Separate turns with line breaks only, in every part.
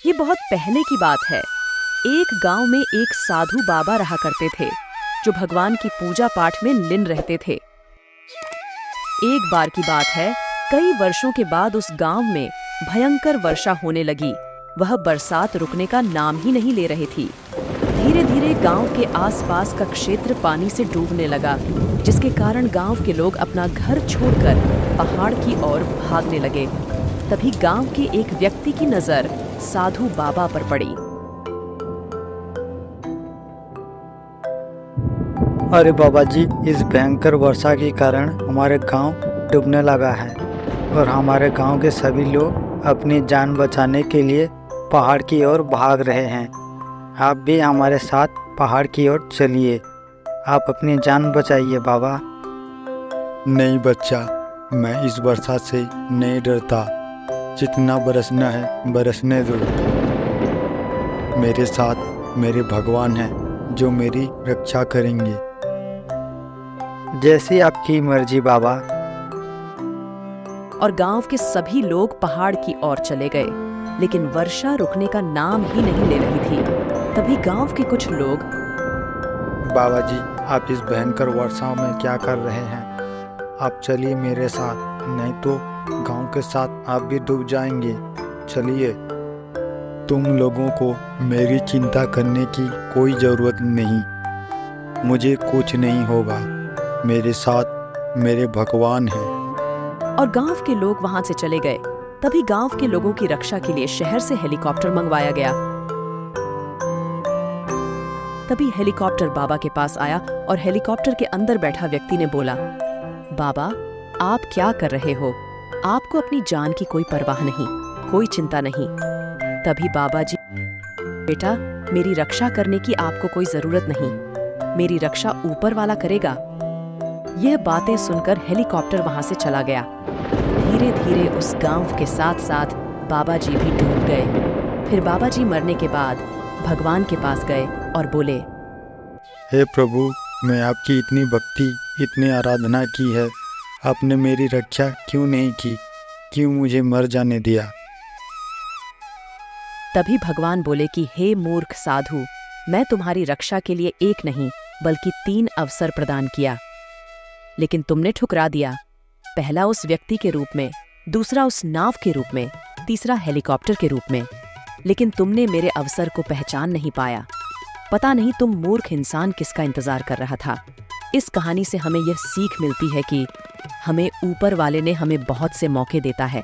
ये बहुत पहले की बात है। एक गांव में एक साधु बाबा रहा करते थे जो भगवान की पूजा पाठ में लीन रहते थे। एक बार की बात है, कई वर्षों के बाद उस गांव में भयंकर वर्षा होने लगी। वह बरसात रुकने का नाम ही नहीं ले रही थी। धीरे धीरे गांव के आसपास का क्षेत्र पानी से डूबने लगा, जिसके कारण गांव के लोग अपना घर छोड़कर पहाड़ की ओर भागने लगे। तभी गांव के एक व्यक्ति की नजर साधु बाबा पर पड़ी।
अरे बाबा जी, इस भयंकर वर्षा के कारण हमारे गांव डूबने लगा है और हमारे गांव के सभी लोग अपनी जान बचाने के लिए पहाड़ की ओर भाग रहे हैं। आप भी हमारे साथ पहाड़ की ओर चलिए। आप अपनी जान बचाइए बाबा।
नहीं बच्चा, मैं इस वर्षा से नहीं डरता। जितना बरसना है बरसने दो। मेरे साथ मेरे भगवान हैं जो मेरी रक्षा करेंगे।
जैसी आपकी मर्जी बाबा।
और गांव के सभी लोग पहाड़ की ओर चले गए, लेकिन वर्षा रुकने का नाम ही नहीं ले रही थी। तभी गांव के कुछ लोग,
बाबा जी, आप इस भयंकर वर्षा में क्या कर रहे हैं? आप चलिए मेरे साथ, नहीं तो गांव के साथ आप भी डूब जाएंगे। चलिए। तुम लोगों को मेरी चिंता करने की कोई ज़रूरत नहीं। मुझे कुछ नहीं होगा। मेरे साथ मेरे भगवान हैं।
और गांव के लोग वहां से चले गए। तभी गांव के लोगों की रक्षा के लिए शहर से हेलीकॉप्टर मंगवाया गया। तभी हेलीकॉप्टर बाबा के पास आया और हेलीकॉप्टर के अंदर बैठा व्यक्ति ने बोला, बाबा, आप क्या कर रहे हो? आपको अपनी जान की कोई परवाह नहीं, कोई चिंता नहीं। तभी बाबा जी, बेटा, मेरी रक्षा करने की आपको कोई जरूरत नहीं, मेरी रक्षा ऊपर वाला करेगा। यह बातें सुनकर हेलीकॉप्टर वहां से चला गया। धीरे धीरे उस गांव के साथ साथ बाबा जी भी डूब गए। फिर बाबा जी मरने के बाद भगवान के पास गए और बोले,
हे प्रभु, मैं आपकी इतनी भक्ति, इतनी आराधना की है, आपने मेरी रक्षा क्यों नहीं की? क्यों मुझे मर जाने दिया?
तभी भगवान बोले कि हे मूर्ख साधु, मैं तुम्हारी रक्षा के लिए एक नहीं बल्कि 3 अवसर प्रदान किया, लेकिन तुमने ठुकरा दिया। पहला उस व्यक्ति के रूप में, दूसरा उस नाव के रूप में, तीसरा हेलीकॉप्टर के रूप में। लेकिन तुमने मेरे अवसर को पहचान नहीं पाया। पता नहीं तुम मूर्ख इंसान किसका इंतजार कर रहा था। इस कहानी से हमें यह सीख मिलती है कि हमें ऊपर वाले ने हमें बहुत से मौके देता है,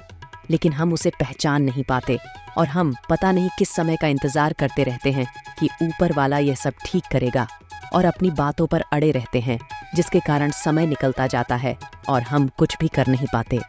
लेकिन हम उसे पहचान नहीं पाते और हम पता नहीं किस समय का इंतजार करते रहते हैं कि ऊपर वाला यह सब ठीक करेगा, और अपनी बातों पर अड़े रहते हैं, जिसके कारण समय निकलता जाता है और हम कुछ भी कर नहीं पाते।